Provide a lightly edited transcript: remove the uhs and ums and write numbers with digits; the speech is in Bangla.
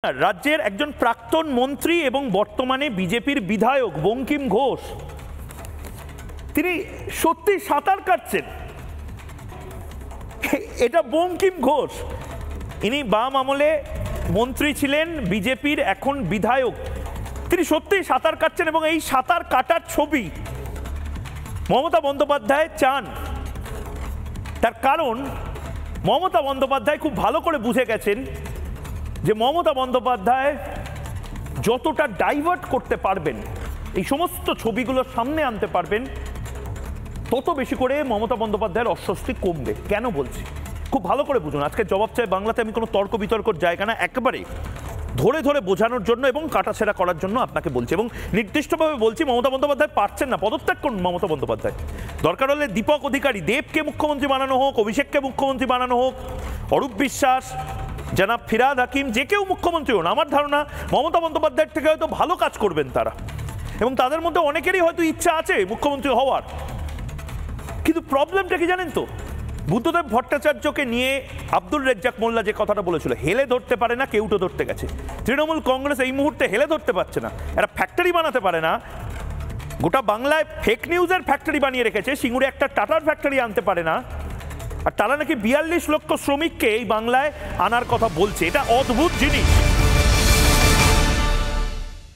রাজ্যের একজন প্রাক্তন মন্ত্রী এবং বর্তমানে বিজেপির বিধায়ক বঙ্কিম ঘোষ তিনি সত্যি সাঁতার কাটছেন। এটা বঙ্কিম ঘোষ, ইনি বাম আমলে মন্ত্রী ছিলেন, বিজেপির এখন বিধায়ক, তিনি সত্যিই সাঁতার কাটছেন এবং এই সাঁতার কাটার ছবি মমতা বন্দ্যোপাধ্যায় চান। তার কারণ মমতা বন্দ্যোপাধ্যায় খুব ভালো করে বুঝে গেছেন যে মমতা বন্দ্যোপাধ্যায় যতটা ডাইভার্ট করতে পারবেন, এই সমস্ত ছবিগুলো সামনে আনতে পারবেন, তত বেশি করে মমতা বন্দ্যোপাধ্যায়ের অস্বস্তি কমবে। কেন বলছি খুব ভালো করে বুঝুন। আজকে জবাব চাই বাংলাতে আমি কোনো তর্ক বিতর্কর জায়গা না, একেবারে ধরে ধরে বোঝানোর জন্য এবং কাটাছেড়া করার জন্য আপনাকে বলছি এবং নির্দিষ্টভাবে বলছি মমতা বন্দ্যোপাধ্যায় পারছেন না, পদত্যাগ করুন মমতা বন্দ্যোপাধ্যায়। দরকার হলে দীপক অধিকারী, দেবকে মুখ্যমন্ত্রী বানানো হোক, অভিষেককে মুখ্যমন্ত্রী বানানো হোক, অরূপ বিশ্বাস, জনাব ফিরহাদ হাকিম, যে কেউ মুখ্যমন্ত্রী হন, আমার ধারণা মমতা বন্দ্যোপাধ্যায়ের থেকে হয়তো ভালো কাজ করবেন তারা, এবং তাদের মধ্যে অনেকেরই হয়তো ইচ্ছা আছে মুখ্যমন্ত্রী হওয়ার। কিন্তু প্রবলেমটা কি জানেন তো, বুদ্ধদেব ভট্টাচার্যকে নিয়ে আব্দুল রেজ্জাক মোল্লা যে কথাটা বলেছিল, হেলে ধরতে পারে না, কেউটো ধরতে গেছে। তৃণমূল কংগ্রেস এই মুহূর্তে হেলে ধরতে পারছে না, এরা ফ্যাক্টরি বানাতে পারে না, গোটা বাংলায় ফেক নিউজের ফ্যাক্টরি বানিয়ে রেখেছে, সিঙ্গুরে একটা টাটার ফ্যাক্টরি আনতে পারে না, আর তারা নাকি 42 লক্ষ শ্রমিককে এই বাংলায় আনার কথা বলছে। এটা অদ্ভুত জিনিস।